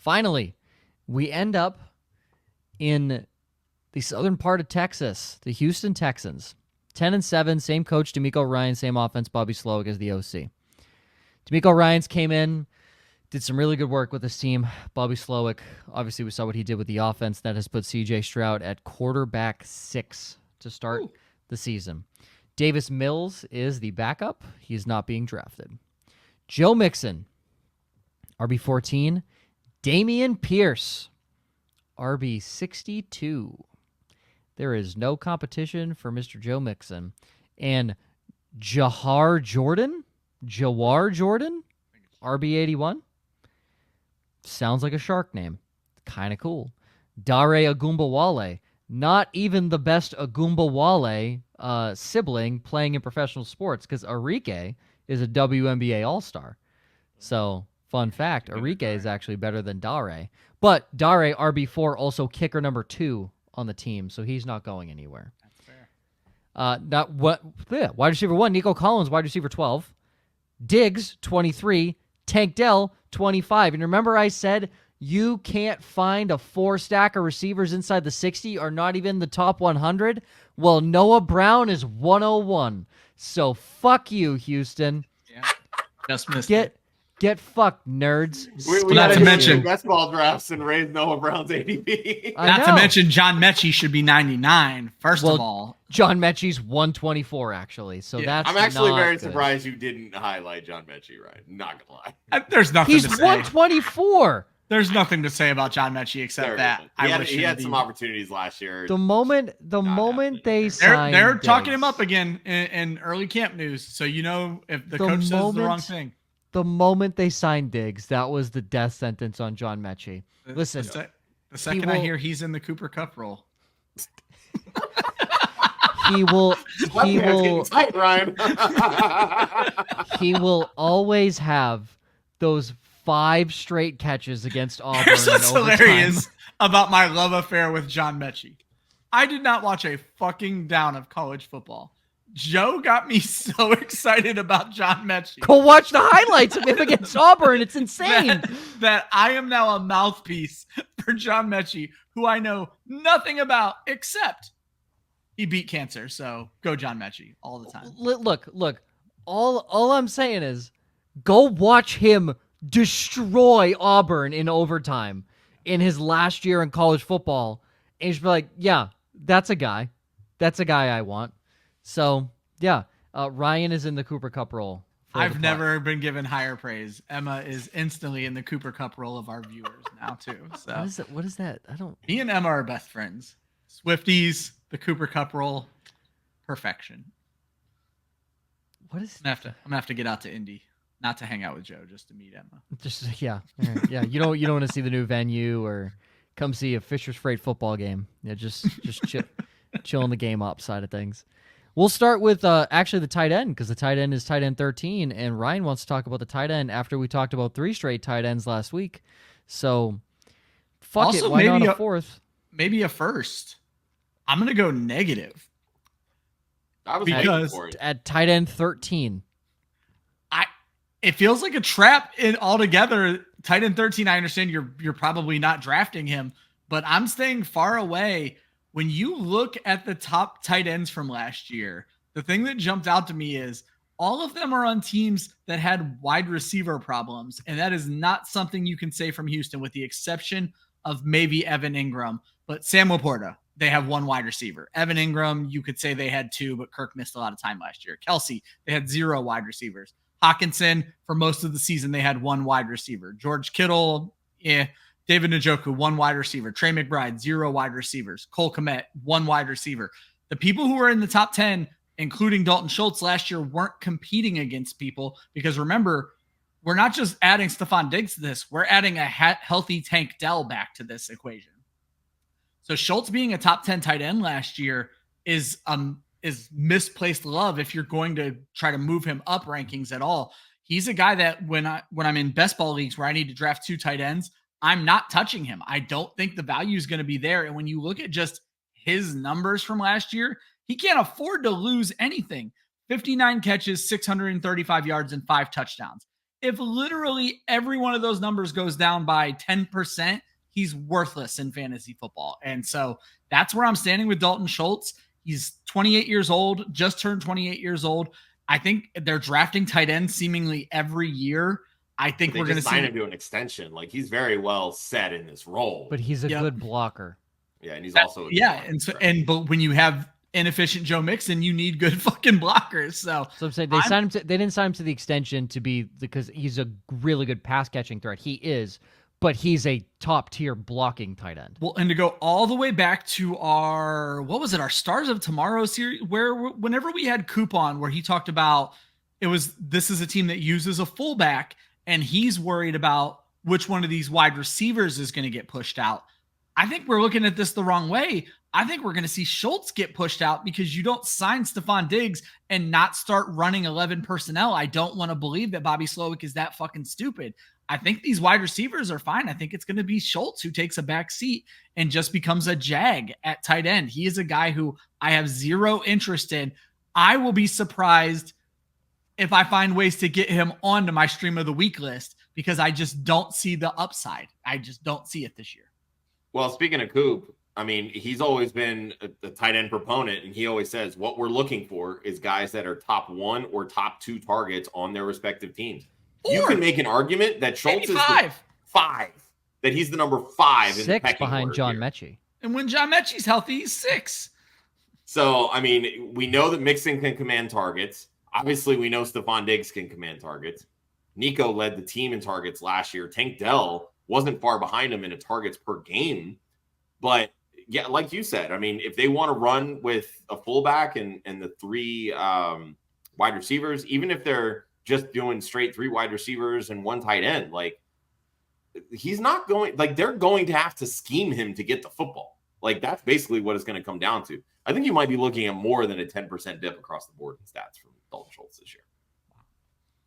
Finally, we end up in the southern part of Texas, the Houston Texans. 10-7, same coach, D'Amico Ryans, same offense, Bobby Slowick as the OC. D'Amico Ryans came in, did some really good work with this team. Bobby Slowick, obviously we saw what he did with the offense. That has put C.J. Stroud at quarterback 6 to start the season. Davis Mills is the backup. He's not being drafted. Joe Mixon, RB14. Damian Pierce, RB62. There is no competition for Mr. Joe Mixon. And Jawhar Jordan, RB81. Sounds like a shark name. Kind of cool. Dare Agumbawale, not even the best Agumbawale sibling playing in professional sports, because Arike is a WNBA All-Star. So, fun fact, Arike is actually better than Dare. But Dare, RB4, also kicker number 2 on the team, so he's not going anywhere. That's fair. Wide receiver 1, Nico Collins, wide receiver 12. Diggs, 23. Tank Dell, 25. And remember I said you can't find a 4-stack of receivers inside the 60 or not even the top 100? Well, Noah Brown is 101. So fuck you, Houston. Yeah, just missed it. Get fucked, nerds. We Not to mention best ball drafts and raise Noah Brown's ADP. Not to mention John Mechie should be 99. First of all, John Mechie's 124 actually. So that's I'm actually not very good. surprised you didn't highlight John Mechie, right? Not gonna lie. There's nothing He's to say. 124. There's nothing to say about John Mechie except that he had some opportunities last year. The moment they signed, they're talking him up again in early camp news. So you know if the coach says the wrong thing. The moment they signed Diggs, that was the death sentence on John Mechie. Listen, the second I hear he's in the Cooper Cup role, he will tight, Ryan. he will always have those 5 straight catches against Auburn. Here's what's in overtime. hilarious about my love affair with John Mechie. I did not watch a fucking down of college football. Joe got me so excited about John Mechie. Go watch the highlights of him against Auburn. It's insane. That I am now a mouthpiece for John Mechie, who I know nothing about except he beat cancer. So go John Mechie all the time. Look. All I'm saying is go watch him destroy Auburn in overtime in his last year in college football. And you should be like, yeah, that's a guy. That's a guy I want. So, yeah, Ryan is in the Cooper Cup role. I've never been given higher praise. Emma is instantly in the Cooper Cup role of our viewers now, too. So What is that? I don't... Me and Emma are best friends. Swifties, the Cooper Cup role, perfection. What is... I'm gonna have to get out to Indy. Not to hang out with Joe, just to meet Emma. Yeah. Right. Yeah, you don't want to see the new venue or come see a Fisher's Freight football game. Yeah, just chill on the game op side of things. We'll start with actually the tight end, because the tight end is tight end 13, and Ryan wants to talk about the tight end after we talked about 3 straight tight ends last week. So, why not a 4th? Maybe a first. I'm going to go negative. Because at tight end 13. It feels like a trap altogether. Tight end 13, I understand you're probably not drafting him, but I'm staying far away. When you look at the top tight ends from last year, the thing that jumped out to me is all of them are on teams that had wide receiver problems, and that is not something you can say from Houston, with the exception of maybe Evan Ingram. But Sam Laporta, they have 1 wide receiver. Evan Ingram, you could say they had 2, but Kirk missed a lot of time last year. Kelsey, they had 0 wide receivers. Hawkinson, for most of the season, they had 1 wide receiver. George Kittle, David Njoku, 1 wide receiver. Trey McBride, 0 wide receivers. Cole Kmet, 1 wide receiver. The people who were in the top 10, including Dalton Schultz last year, weren't competing against people, because remember, we're not just adding Stefon Diggs to this. We're adding a healthy Tank Dell back to this equation. So Schultz being a top 10 tight end last year is misplaced love if you're going to try to move him up rankings at all. He's a guy that when I'm in best ball leagues where I need to draft 2 tight ends, I'm not touching him. I don't think the value is going to be there. And when you look at just his numbers from last year, he can't afford to lose anything. 59 catches, 635 yards, and 5 touchdowns. if literally every one of those numbers goes down by 10%, he's worthless in fantasy football. And so that's where I'm standing with Dalton Schultz. He's 28 years old, just turned 28 years old. I think they're drafting tight ends seemingly every year. I think we're going to sign him to an extension. Like, he's very well set in this role. But he's a good blocker. Yeah, and he's also a good blocker, but when you have inefficient Joe Mixon, you need good fucking blockers. So I'm saying they didn't sign him to the extension because he's a really good pass catching threat. He is, but he's a top tier blocking tight end. Well, and to go all the way back to our Stars of Tomorrow series, where whenever we had Coop on, where he talked about this is a team that uses a fullback, and he's worried about which one of these wide receivers is going to get pushed out. I think we're looking at this the wrong way. I think we're going to see Schultz get pushed out because you don't sign Stefon Diggs and not start running 11 personnel. I don't want to believe that Bobby Slowick is that fucking stupid. I think these wide receivers are fine. I think it's going to be Schultz who takes a back seat and just becomes a jag at tight end. He is a guy who I have zero interest in. I will be surprised if I find ways to get him onto my stream of the week list because I just don't see the upside. I just don't see it this year. Well, speaking of Coop, I mean, he's always been a tight end proponent, and he always says what we're looking for is guys that are top 1 or top 2 targets on their respective teams. You can make an argument that Schultz is five, that he's the number 5 in the pecking behind order John here. Mechie. And when John Mechie's healthy, he's 6. So, I mean, we know that Mixon can command targets. Obviously, we know Stefon Diggs can command targets. Nico led the team in targets last year. Tank Dell wasn't far behind him in targets per game. But, yeah, like you said, I mean, if they want to run with a fullback and the 3 wide receivers, even if they're just doing straight 3 wide receivers and 1 tight end, like, he's not going – like, they're going to have to scheme him to get the football. Like, that's basically what it's going to come down to. I think you might be looking at more than a 10% dip across the board in stats from Dalton Schultz this year.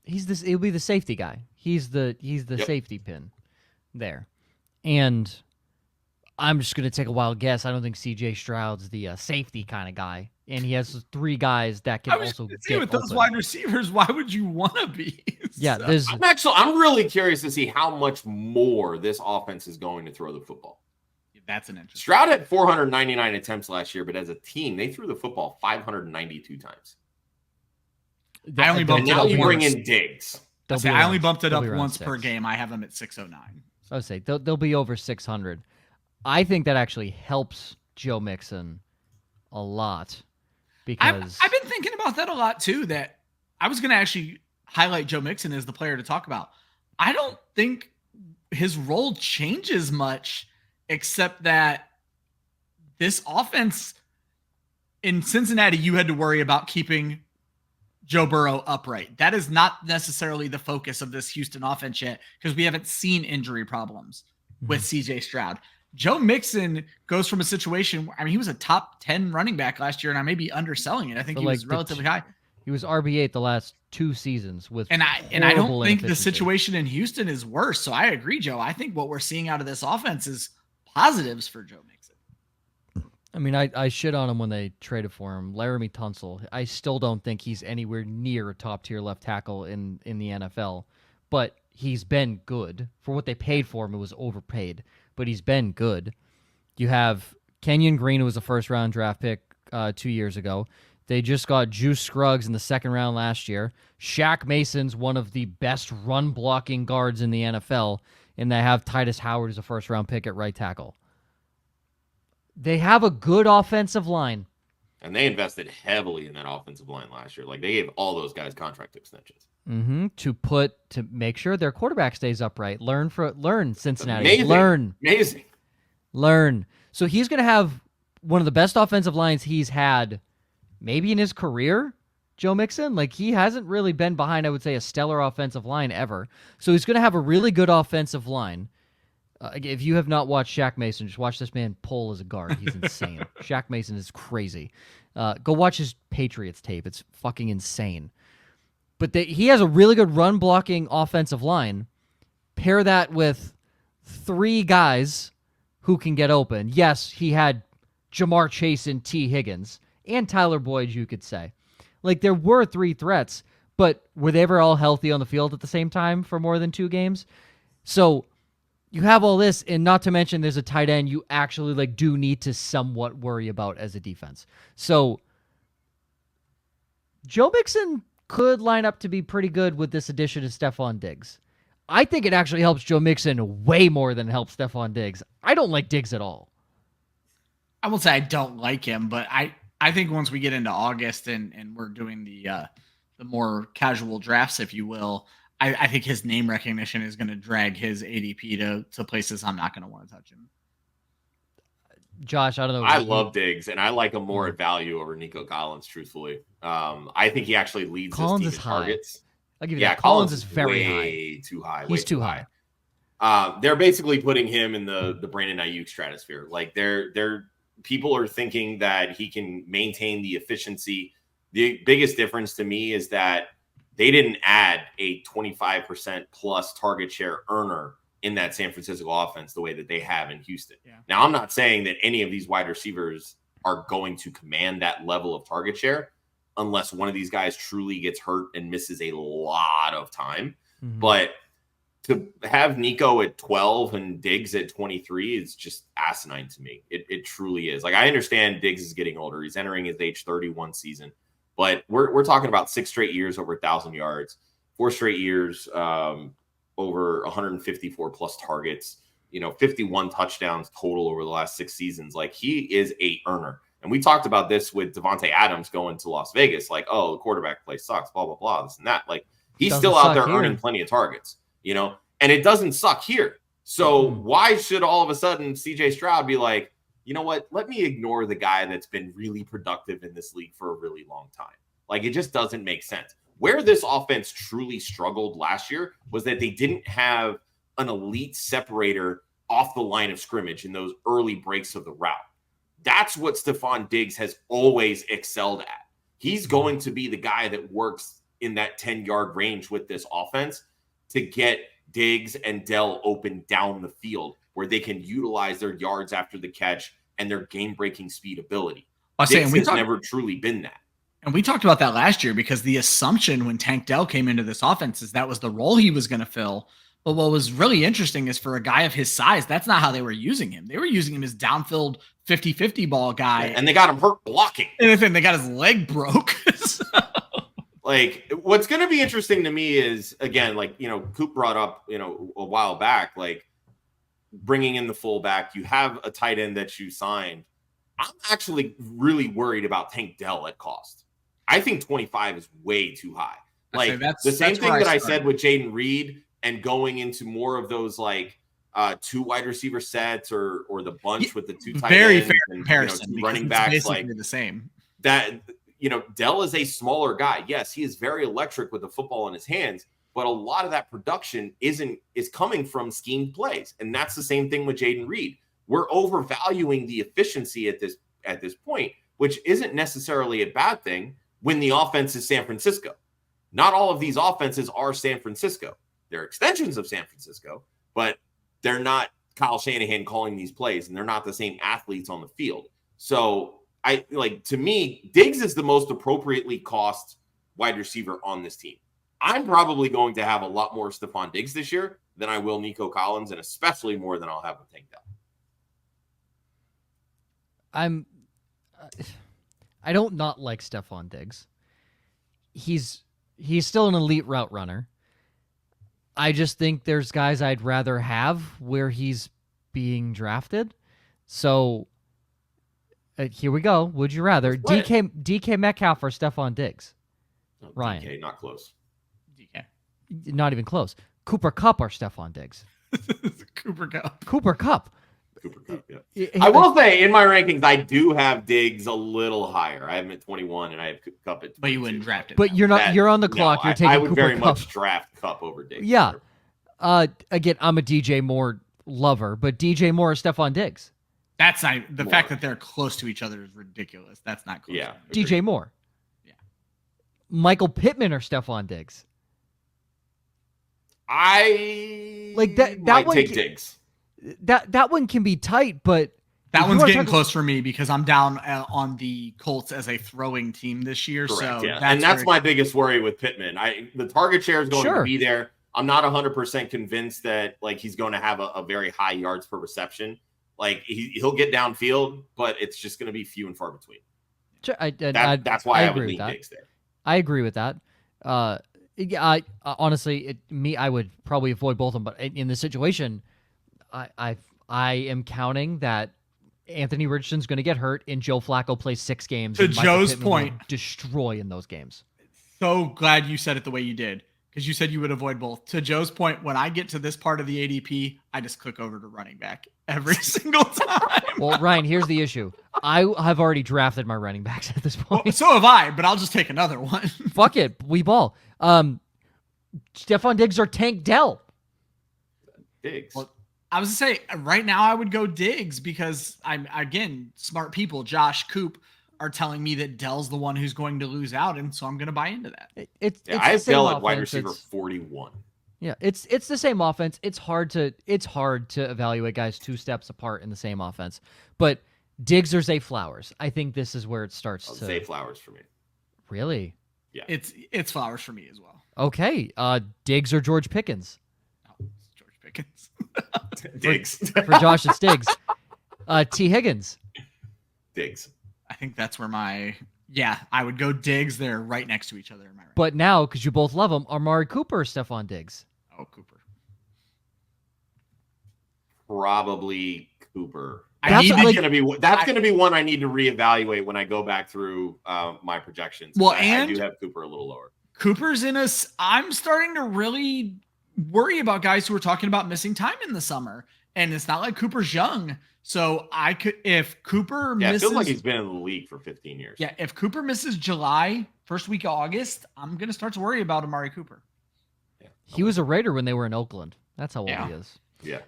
He'll be the safety guy. He's the safety pin there. And I'm just going to take a wild guess. I don't think CJ Stroud's the safety kind of guy. And he has 3 guys that can also get with those wide receivers, why would you want to be? Yeah, I'm really curious to see how much more this offense is going to throw the football. That's an interesting. Stroud had 499 attempts last year, but as a team, they threw the football 592 times. I only bumped it up. You bring in Diggs. I only bumped it up once per game. I have them at 609. I would say they'll be over 600. I think that actually helps Joe Mixon a lot because I've been thinking about that a lot too. That I was going to actually highlight Joe Mixon as the player to talk about. I don't think his role changes much, except that this offense in Cincinnati, you had to worry about keeping Joe Burrow upright. That is not necessarily the focus of this Houston offense yet because we haven't seen injury problems with CJ Stroud. Joe Mixon goes from a situation, I mean, he was a top 10 running back last year, and I may be underselling it. I think he was relatively high. He was RB8 the last 2 seasons with and I don't think the situation in Houston is worse. So I agree, Joe. I think what we're seeing out of this offense is positives for Joe Mixon. I mean, I shit on him when they traded for him. Laramie Tunsil, I still don't think he's anywhere near a top-tier left tackle in the NFL, but he's been good. For what they paid for him, it was overpaid, but he's been good. You have Kenyon Green, who was a first-round draft pick 2 years ago. They just got Juice Scruggs in the second round last year. Shaq Mason's one of the best run-blocking guards in the NFL, and they have Titus Howard as a first-round pick at right tackle. They have a good offensive line. And they invested heavily in that offensive line last year. Like, they gave all those guys contract extensions. To make sure their quarterback stays upright. Learn Cincinnati. Amazing. Learn. So he's going to have one of the best offensive lines he's had maybe in his career, Joe Mixon. Like, he hasn't really been behind, I would say, a stellar offensive line ever. So he's going to have a really good offensive line. If you have not watched Shaq Mason, just watch this man pull as a guard. He's insane. Shaq Mason is crazy. Go watch his Patriots tape. It's fucking insane. But he has a really good run-blocking offensive line. Pair that with 3 guys who can get open. Yes, he had Jamar Chase and T. Higgins, and Tyler Boyd, you could say. Like, there were 3 threats, but were they ever all healthy on the field at the same time for more than 2 games? So you have all this, and not to mention there's a tight end you actually like do need to somewhat worry about as a defense. So Joe Mixon could line up to be pretty good with this addition of Stefon Diggs. I think it actually helps Joe Mixon way more than it helps Stefon Diggs. I don't like Diggs at all. I won't say I don't like him, but I think once we get into August and we're doing the more casual drafts, if you will, I think his name recognition is going to drag his ADP to places I'm not going to want to touch him. Josh, I don't know. I love Diggs, and I like him more at value over Nico Collins, truthfully. I think he actually leads Collins this team is in targets. I'll give you that. Collins is very high. Too high. He's too high. They're basically putting him in the Brandon Ayuk stratosphere. Like they're people are thinking that he can maintain the efficiency. The biggest difference to me is that they didn't add a 25% plus target share earner in that San Francisco offense the way that they have in Houston. Yeah. Now, I'm not saying that any of these wide receivers are going to command that level of target share unless one of these guys truly gets hurt and misses a lot of time. Mm-hmm. But to have Nico at 12 and Diggs at 23 is just asinine to me. It truly is. Like, I understand Diggs is getting older. He's entering his age 31 season. But we're talking about 6 straight years over 1,000 yards, 4 straight years over 154 plus targets, 51 touchdowns total over the last 6 seasons. Like, he is a earner. And we talked about this with Devontae Adams going to Las Vegas. Like, oh, the quarterback play sucks, blah, blah, blah, this and that. Like, he's still out there earning plenty of targets, and it doesn't suck here. So why should all of a sudden CJ Stroud be like, you know what? Let me ignore the guy that's been really productive in this league for a really long time. Like, it just doesn't make sense. Where this offense truly struggled last year was that they didn't have an elite separator off the line of scrimmage in those early breaks of the route. That's what Stefon Diggs has always excelled at. He's going to be the guy that works in that 10-yard range with this offense to get Diggs and Dell open down the field where they can utilize their yards after the catch and their game-breaking speed ability. Diggs has never truly been that. And we talked about that last year because the assumption when Tank Dell came into this offense is that was the role he was going to fill. But what was really interesting is for a guy of his size, that's not how they were using him. They were using him as downfield 50-50 ball guy. And they got him hurt blocking. And if they got his leg broke. So. Like, what's going to be interesting to me is, again, like, Coop brought up, a while back, like, bringing in the fullback. You have a tight end that you signed. I'm actually really worried about Tank Dell at cost. I think 25 is way too high. Like, the same thing that I said with Jaden Reed and going into more of those, like, 2 wide receiver sets or the bunch with the 2 tight very ends fair and, comparison. 2 running backs, like the same. That, Dell is a smaller guy. Yes, he is very electric with the football in his hands, but a lot of that production is coming from schemed plays. And that's the same thing with Jaden Reed. We're overvaluing the efficiency at this point, which isn't necessarily a bad thing when the offense is San Francisco. Not all of these offenses are San Francisco. They're extensions of San Francisco, but they're not Kyle Shanahan calling these plays, and they're not the same athletes on the field. So to me, Diggs is the most appropriately cost wide receiver on this team. I'm probably going to have a lot more Stefon Diggs this year than I will Nico Collins, and especially more than I'll have with Tank Dell. I don't not like Stefon Diggs. He's still an elite route runner. I just think there's guys I'd rather have where he's being drafted. So here we go. Would you rather DK Metcalf or Stefon Diggs? No, Ryan, DK, not close. DK, not even close. Cooper Kupp or Stefon Diggs? Cooper Kupp. Cooper Kupp. Cooper Kupp, yeah. I will say, in my rankings, I do have Diggs a little higher. I have him at 21, and I have Kupp at 22. But you wouldn't draft it. But you're not. You're on the clock. You're taking. I would Cooper very Kupp. much draft Kupp over Diggs. Yeah. Again, I'm a DJ Moore lover, but DJ Moore or Stefon Diggs? That's not the fact that they're close to each other is ridiculous. That's not close. Yeah. DJ Moore. Yeah. Michael Pittman or Stefon Diggs? I like that might one take Diggs. That one can be tight, but That one's getting close for me because I'm down on the Colts as a throwing team this year. Correct, So yeah. That's my biggest worry with Pittman. The target share is going to be there. I'm not 100% convinced that like he's going to have a very high yards per reception. Like he'll get downfield, but it's just going to be few and far between. That's why I would lean Diggs there. I agree with that. Yeah, honestly, I would probably avoid both of them. But in this situation, I am counting that Anthony Richardson's going to get hurt, and Joe Flacco plays 6 games. To Joe's point, destroy in those games. So glad you said it the way you did, because you said you would avoid both. To Joe's point, when I get to this part of the ADP, I just click over to running back every single time. Well, Ryan, here's the issue. I have already drafted my running backs at this point. Well, so have I, but I'll just take another one. Fuck it. We ball. Stefon Diggs or Tank Dell? Diggs. Well, I was going to say, right now I would go Diggs because smart people, Josh, Coop, are telling me that Dell's the one who's going to lose out, and so I'm going to buy into that. I have Dell at wide receiver 41. Yeah, it's the same offense. It's hard to evaluate guys 2 steps apart in the same offense. But Diggs or Zay Flowers, I think this is where it starts to Zay Flowers for me. Really? Yeah. It's Flowers for me as well. Okay. Diggs or George Pickens? Oh, it's George Pickens. Diggs. For Josh, it's Diggs. T. Higgins? Diggs. I think that's where I would go Diggs. They're right next to each other. Am I right? But now, because you both love him, Amari Cooper or Stefon Diggs? Oh, Cooper. Probably Cooper. That's going to be one I need to reevaluate when I go back through my projections. Well, I do have Cooper a little lower. Cooper's I'm starting to really worry about guys who are talking about missing time in the summer, and it's not like Cooper's young. So if Cooper misses, it feels like he's been in the league for 15 years. Yeah, if Cooper misses July, first week of August, I'm going to start to worry about Amari Cooper. Yeah, he was a Raider when they were in Oakland. That's how old he is. Yeah.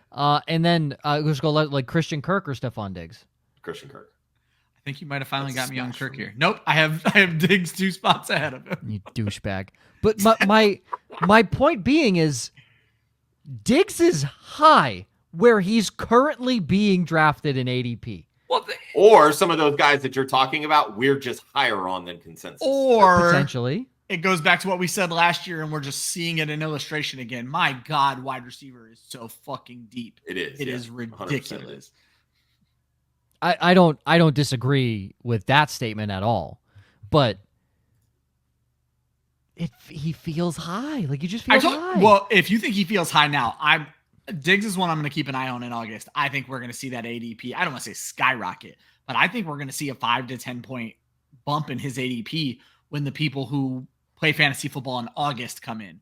And then let's go like Christian Kirk or Stefon Diggs. Christian Kirk. I think you might have finally got me on Kirk here. Nope, I have Diggs 2 spots ahead of him. You douchebag. But my point being is Diggs is high where he's currently being drafted in ADP. Well, or some of those guys that you're talking about, we're just higher on than consensus. Or potentially. It goes back to what we said last year, and we're just seeing it in illustration again. My God, wide receiver is so fucking deep. It is. It is ridiculous. I don't disagree with that statement at all, but he feels high. Like he just feels high. Well, if you think he feels high now, Diggs is one I'm going to keep an eye on in August. I think we're going to see that ADP. I don't want to say skyrocket, but I think we're going to see a 5 to 10 point bump in his ADP when the people who play fantasy football in August come in.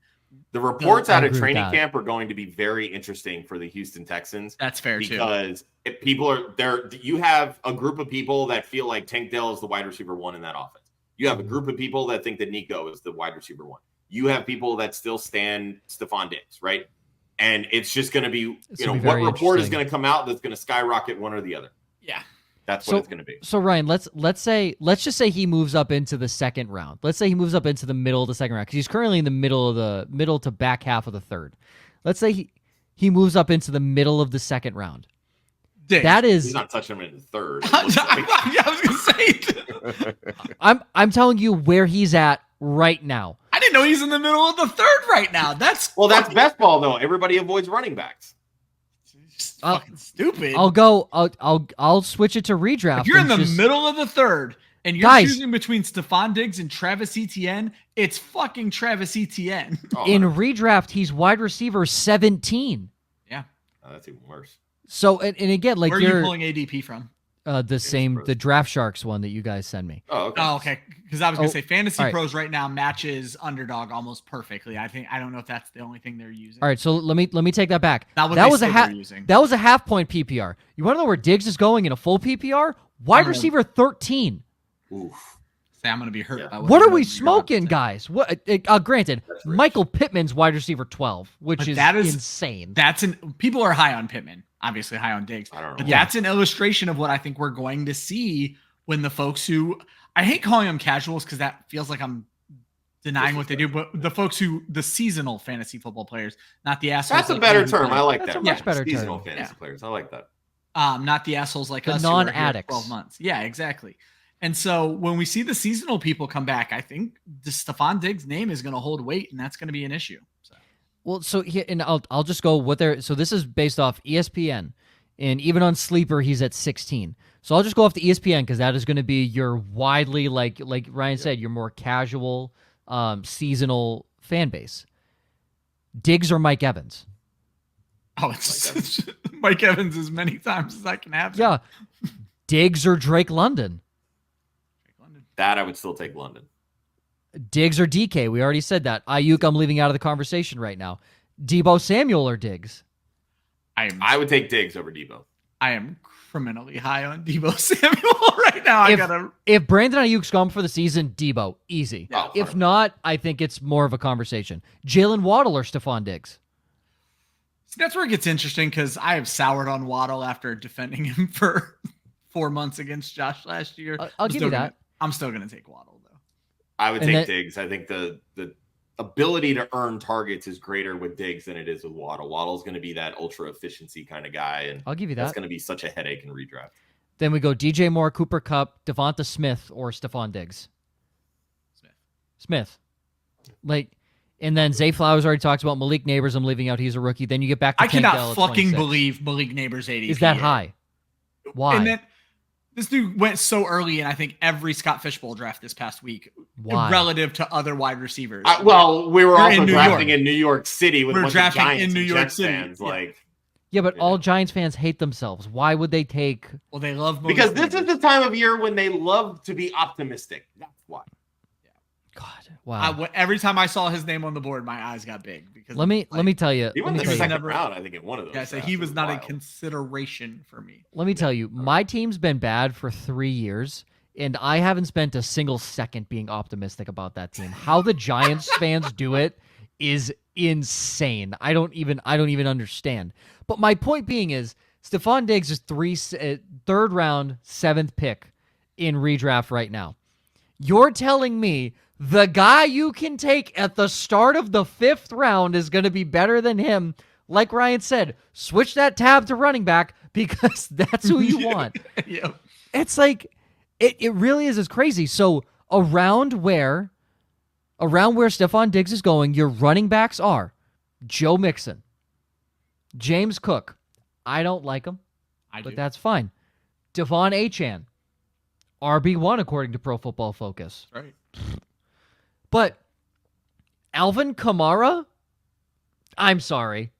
The reports out of training camp are going to be very interesting for the Houston Texans. That's fair too. Because if people are there, you have a group of people that feel like Tank Dell is the wide receiver 1 in that offense. You have a group of people that think that Nico is the wide receiver 1. You have people that still stand Stefon Diggs, right? And it's just going to be, what report is going to come out that's going to skyrocket one or the other. Yeah. That's what it's going to be. So Ryan, let's just say he moves up into the second round. Let's say he moves up into the middle of the second round because he's currently in the middle to back half of the third. Let's say he moves up into the middle of the second round. Diggs. That is, he's not touching him in the third. I was going to say. I'm telling you where he's at right now. I didn't know he's in the middle of the third right now. That's best ball though. Everybody avoids running backs. Just fucking stupid. I'll switch it to redraft. If you're in the middle of the third and you're choosing between Stefon Diggs and Travis Etienne, it's fucking Travis Etienne. In redraft, he's wide receiver 17. Yeah. Oh, that's even worse. So, and again, like where are you pulling ADP from? The Draft Sharks one that you guys send me. Oh, okay. Because I was going to say Fantasy Pros right now matches Underdog almost perfectly. I don't know if that's the only thing they're using. All right, so let me take that back. That was a half point PPR. You want to know where Diggs is going in a full PPR? Wide receiver 13. Oof. Say I'm going to be hurt. What are we smoking, guys? What? Granted, Michael Pittman's wide receiver 12, which is insane. People are high on Pittman. Obviously high on Diggs. But that's an illustration of what I think we're going to see when the folks who I hate calling them casuals because that feels like I'm denying what they do, but the seasonal fantasy football players, not the assholes. That's a better term. I like that. That's a much better seasonal term. Fantasy players. I like that. not the assholes like The us who are here non-addicts. 12 months. Yeah, exactly. And so when we see the seasonal people come back, I think the Stefon Diggs name is going to hold weight, and that's going to be an issue. So. Well, so here, and I'll just go what they're. So this is based off ESPN, and even on Sleeper, he's at 16. So I'll just go off the ESPN because that is going to be your widely, like Ryan said, your more casual, seasonal fan base. Diggs or Mike Evans? Oh, it's Mike Evans as many times as I can have. Yeah. Diggs or Drake London? That I would still take London. Diggs or DK? We already said that. Ayuk, I'm leaving out of the conversation right now. Debo Samuel or Diggs? I would take Diggs over Debo. I am criminally high on Debo Samuel right now. If Brandon Ayuk's gone for the season, Debo, easy. Oh, if not, I think it's more of a conversation. Jalen Waddle or Stefon Diggs? See, that's where it gets interesting because I have soured on Waddle after defending him for 4 months against Josh last year. I'll give you that. I'm still going to take Waddle, though. I would take Diggs. I think the ability to earn targets is greater with Diggs than it is with Waddle. Waddle's going to be that ultra efficiency kind of guy, and I'll give you that. That's going to be such a headache in redraft. Then we go DJ Moore, Cooper Kupp, Devonta Smith, or Stefon Diggs. Smith. And then Zay Flowers already talks about Malik Neighbors. I'm leaving out. He's a rookie. Then you get back to I Tank cannot Dell at fucking 26. believe Malik Neighbors 80. Is that high? Why? And then this dude went so early in, I think, every Scott Fishbowl draft this past week. Why? Relative to other wide receivers. We were also drafting in New York City with a bunch of Giants in New and York Jets City. fans. Yeah, but all Giants fans hate themselves. Why would they take... Well, they love Malik because Neighbors. this is the time of year when they love to be optimistic. That's why. God, wow. Every time I saw his name on the board, my eyes got big. Because let me tell you. He went in the second round, I think, in one of those. Yeah, so he was not a consideration for me. Let me tell you, my team's been bad for 3 years, and I haven't spent a single second being optimistic about that team. How the Giants fans do it is insane. I don't even understand. But my point being is, Stefon Diggs is third round, 7th pick in redraft right now. You're telling me the guy you can take at the start of the 5th round is going to be better than him? Like Ryan said, switch that tab to running back because that's who you want. Yeah. It's like, it really is crazy. So around where Stefon Diggs is going, your running backs are Joe Mixon, James Cook. I don't like him, but that's fine. Devon Achane, RB1 according to Pro Football Focus. Right. But Alvin Kamara, I'm sorry.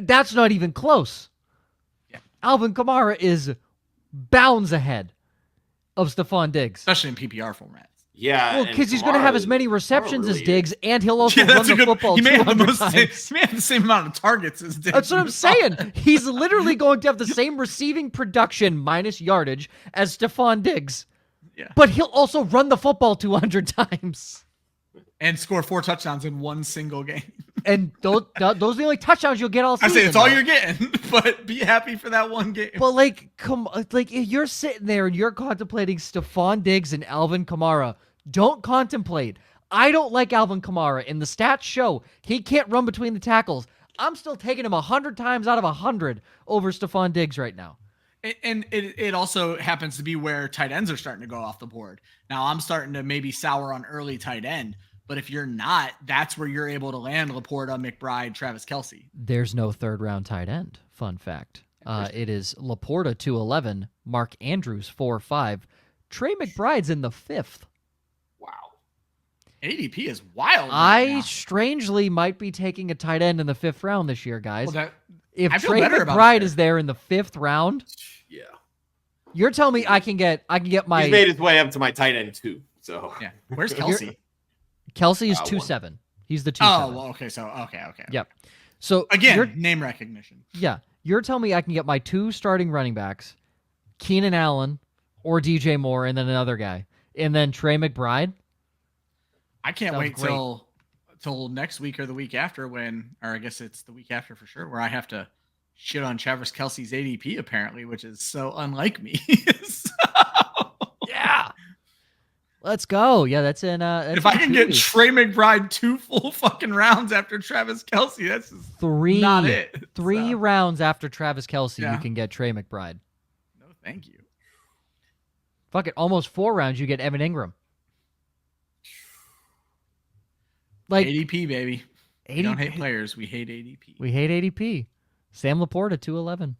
That's not even close. Yeah. Alvin Kamara is bounds ahead of Stefon Diggs. Especially in PPR formats. Yeah. Well, because he's going to have as many receptions as Diggs, and he'll also run the football he may have 200 times. He may have the same amount of targets as Diggs. That's what I'm saying. He's literally going to have the same receiving production minus yardage as Stefon Diggs. Yeah. But he'll also run the football 200 times. And score 4 touchdowns in one single game. And those are the only touchdowns you'll get all season. I say it's all you're getting, but be happy for that one game. But if you're sitting there and you're contemplating Stefon Diggs and Alvin Kamara, don't contemplate. I don't like Alvin Kamara, and the stats show he can't run between the tackles. I'm still taking him 100 times out of 100 over Stefon Diggs right now. And it also happens to be where tight ends are starting to go off the board. Now I'm starting to maybe sour on early tight end, but if you're not, that's where you're able to land Laporta, McBride, Travis Kelce. There's no 3rd round tight end. Fun fact. It is Laporta 211, Mark Andrews 4-5, Trey McBride's in the 5th. Wow. ADP is wild. I strangely might be taking a tight end in the 5th round this year, guys. Well, if Trey McBride is there in the 5th round, yeah, you're telling me I can get my. He's made his way up to my tight end too. So yeah, where's Kelce? Kelce is 2-7. He's the 2-7. Oh, well, okay. So okay. Yep. So again, name recognition. Yeah, you're telling me I can get my 2 starting running backs, Keenan Allen or DJ Moore, and then another guy, and then Trey McBride. I can't wait till next week or the week after or I guess it's the week after for sure, where I have to shit on Travis Kelce's ADP apparently, which is so unlike me. Yeah. Let's go. Yeah, that's in. If I can get Trey McBride 2 full fucking rounds after Travis Kelce, that's just not it. 3 rounds after Travis Kelce, Yeah. you can get Trey McBride. No, thank you. Fuck it, almost 4 rounds, you get Evan Ingram. Like ADP, baby. We ADP. don't hate players. We hate ADP. We hate ADP. Sam Laporta, 211.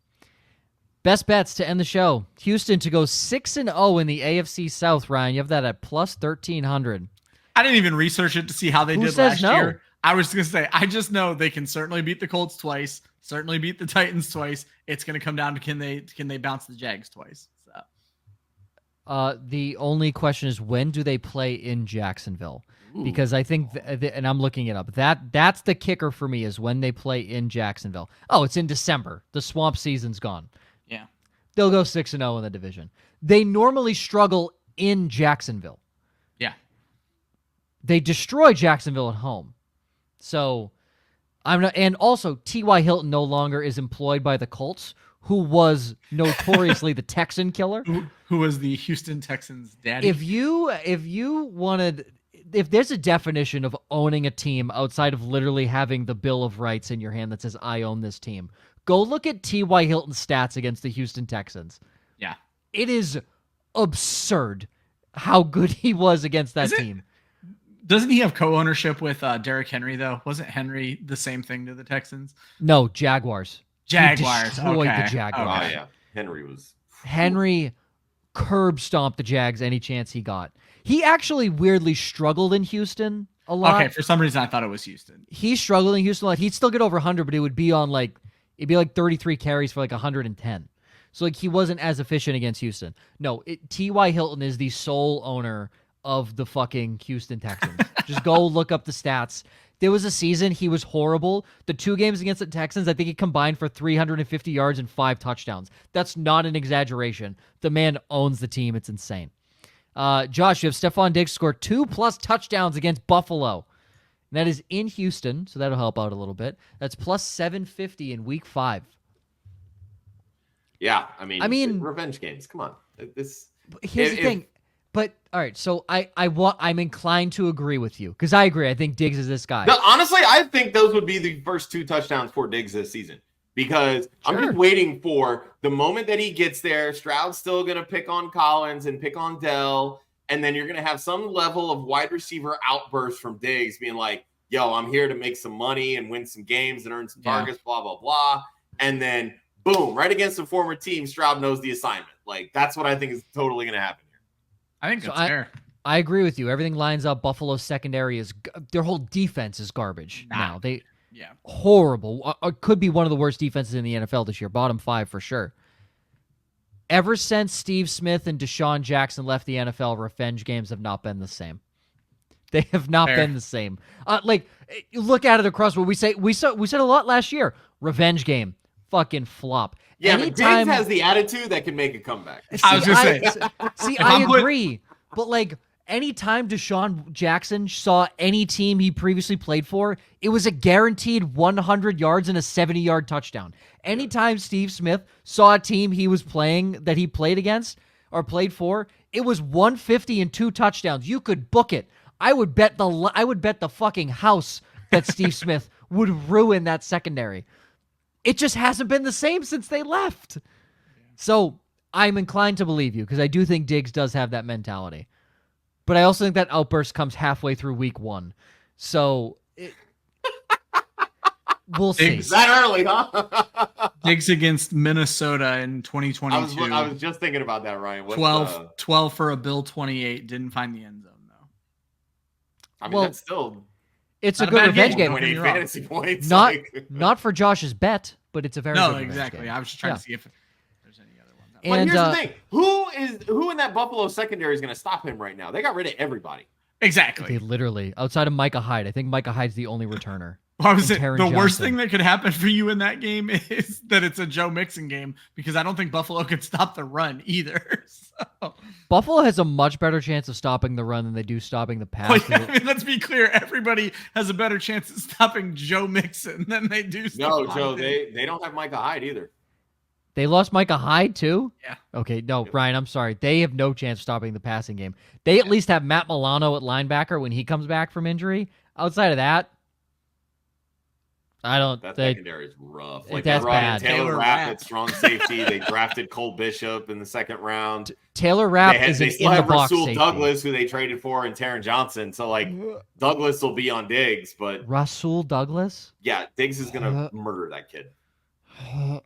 Best bets to end the show. Houston to go 6-0 in the AFC South, Ryan. You have that at plus 1,300. I didn't even research it to see how they Who did says last no? year. I was going to say, I just know they can certainly beat the Colts twice, certainly beat the Titans twice. It's going to come down to can they bounce the Jags twice. So. The only question is, when do they play in Jacksonville? Ooh. Because I think, and I'm looking it up, that's the kicker for me, is when they play in Jacksonville. Oh, it's in December. The swamp season's gone. Yeah. They'll go 6-0 in the division. They normally struggle in Jacksonville. Yeah. They destroy Jacksonville at home. So I'm not, and also T.Y. Hilton no longer is employed by the Colts, who was notoriously the Texan killer. Who was the Houston Texans' daddy? If there's a definition of owning a team outside of literally having the Bill of Rights in your hand that says, I own this team, go look at T.Y. Hilton's stats against the Houston Texans. Yeah. It is absurd how good he was against that team. Doesn't he have co-ownership with Derrick Henry, though? Wasn't Henry the same thing to the Texans? No, Jaguars. Jaguars. He destroyed Okay. the Jaguars. Oh, yeah. Henry curb stomped the Jags any chance he got. He actually weirdly struggled in Houston a lot. Okay, for some reason I thought it was Houston. He struggled in Houston a lot. He'd still get over 100, but it would be on it'd be like 33 carries for like 110. So he wasn't as efficient against Houston. No, T.Y. Hilton is the sole owner of the fucking Houston Texans. Just go look up the stats. There was a season he was horrible. The 2 games against the Texans, I think he combined for 350 yards and 5 touchdowns. That's not an exaggeration. The man owns the team. It's insane. Josh, you have Stefon Diggs score 2+ touchdowns against Buffalo. And that is in Houston, so that'll help out a little bit. That's plus 750 in week 5. Yeah, I mean, revenge games. Come on. Here's the thing. But all right, so I'm inclined to agree with you because I agree. I think Diggs is this guy. No, honestly, I think those would be the first 2 touchdowns for Diggs this season because I'm just waiting for the moment that he gets there. Stroud's still going to pick on Collins and pick on Dell, and then you're going to have some level of wide receiver outburst from Diggs being like, "Yo, I'm here to make some money and win some games and earn some targets." Blah blah blah, and then boom, right against a former team, Stroud knows the assignment. Like that's what I think is totally going to happen. I think that's fair. I agree with you. Everything lines up. Buffalo's secondary their whole defense is garbage now. Horrible. Could be one of the worst defenses in the NFL this year. Bottom 5 for sure. Ever since Steve Smith and Deshaun Jackson left the NFL, revenge games have not been the same. They have not been the same. Look at it across what we say. We said a lot last year. Revenge game, fucking flop. Yeah, but Diggs has the attitude that can make a comeback. I was going to say. I agree. But, anytime Deshaun Jackson saw any team he previously played for, it was a guaranteed 100 yards and a 70-yard touchdown. Anytime Steve Smith saw a team he was playing that he played against or played for, it was 150 and 2 touchdowns. You could book it. I would bet the fucking house that Steve Smith would ruin that secondary. It just hasn't been the same since they left. So I'm inclined to believe you because I do think Diggs does have that mentality. But I also think that outburst comes halfway through week 1. So we'll see. Is that early, huh? Diggs against Minnesota in 2022. I was just thinking about that, Ryan. 12 for a Bill 28. Didn't find the end zone, though. I mean, that's still... It's a good revenge game. Fantasy points. Not for Josh's bet, but it's a very good exactly. game. I was just trying to see if there's any other one. But here's the thing: who in that Buffalo secondary is going to stop him right now? They got rid of everybody. Exactly. They literally outside of Micah Hyde. I think Micah Hyde's the only returner. The worst thing that could happen for you in that game is that it's a Joe Mixon game because I don't think Buffalo could stop the run either. So. Buffalo has a much better chance of stopping the run than they do stopping the pass. Well, I mean, let's be clear. Everybody has a better chance of stopping Joe Mixon than they do. No, Joe, they don't have Micah Hyde either. They lost Micah Hyde too? Yeah. Okay, no, Ryan, I'm sorry. They have no chance of stopping the passing game. They at least have Matt Milano at linebacker when he comes back from injury. Outside of that, That secondary is rough. Like, they that's brought bad. in Taylor Taylor Rapp Rapp. at strong safety. They drafted Cole Bishop in the second round. Taylor Rapp They is still in the have box Rasul safety. Douglas, who they traded for, and Taron Johnson. So, like, Douglas will be on Diggs, but Rasul Douglas? yeah, Diggs is going to murder that kid. I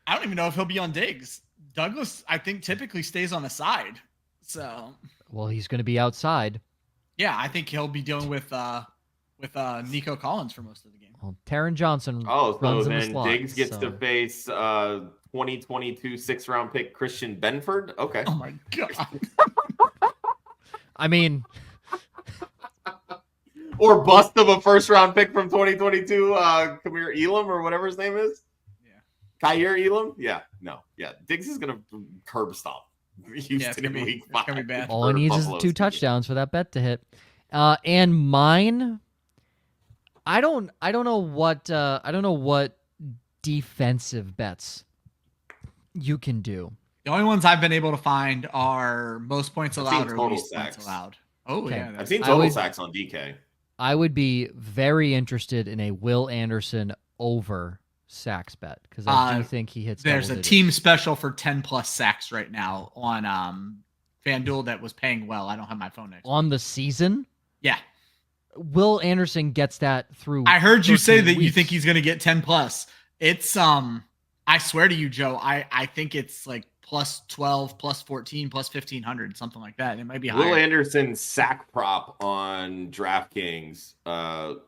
don't even know if he'll be on Diggs. Douglas, I think, typically stays on the side. So, Well, he's going to be outside. yeah, I think he'll be dealing with Nico Collins for most of the game. Well, Taron Johnson Oh, so runs in the then slot. Diggs gets to face 2022 6th-round pick Christian Benford? Okay. Oh, my God. I mean, Or bust of a 1st-round pick from 2022, Kamir Elam or whatever his name is. Kyer Elam? Yeah, no. Yeah, Diggs is going to curb stomp Houston in week 5. It's going to be bad. all he needs is the 2 touchdowns for that bet to hit. And mine, I don't know what defensive bets you can do. The only ones I've been able to find are most points I've allowed seen or total least points sacks. allowed. Oh, Okay. yeah. I've seen I total would- sacks on DK. I would be very interested in a Will Anderson over sacks bet because I do think he hits. There's double a digits. team special for 10+ sacks right now on FanDuel that was paying well. I don't have my phone next. on the season. Yeah. Will Anderson gets that through. I heard you say 13 that you weeks. think he's going to get 10+. It's I swear to you, Joe, I think it's like +12, +14, +1500, something like that. It might be Will higher. Anderson sack prop on DraftKings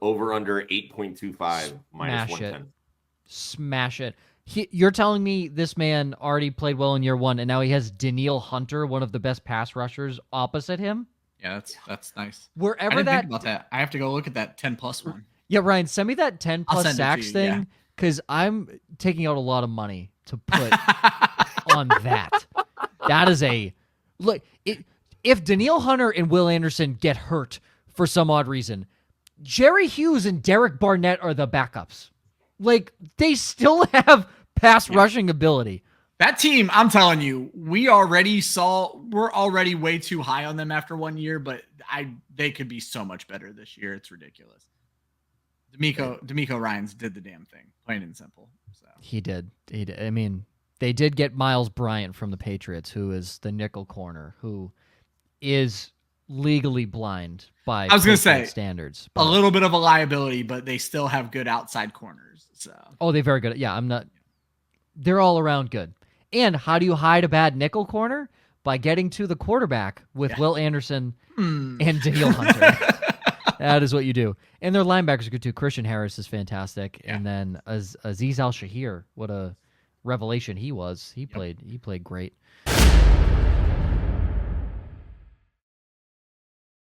over under 8.25 minus Smash it. 110. Smash it. You're telling me this man already played well in year 1, and now he has Daniil Hunter, one of the best pass rushers, opposite him. Yeah, that's nice. I Wherever didn't that, think about that. I have to go look at that 10+ one. yeah, Ryan, send me that 10 I'll plus send it to sacks you, thing yeah. because I'm taking out a lot of money to put on that. That is a look. If Daniil Hunter and Will Anderson get hurt for some odd reason, Jerry Hughes and Derek Barnett are the backups. Like, they still have pass rushing ability. That team, I'm telling you, we're already way too high on them after 1 year, but they could be so much better this year. It's ridiculous. D'Amico Ryans did the damn thing, plain and simple. So He did. I mean, they did get Miles Bryant from the Patriots, who is the nickel corner, who is legally blind by I was gonna Patriot say, standards. a little bit of a liability, but they still have good outside corners. So Oh, they're very good. Yeah, I'm not. They're all around good. And how do you hide a bad nickel corner? By getting to the quarterback with Will Anderson and Daniil Hunter. That is what you do. And their linebackers are good too. Christian Harris is fantastic. Yeah. And then Azeez Al-Shahir, what a revelation he was. He played great.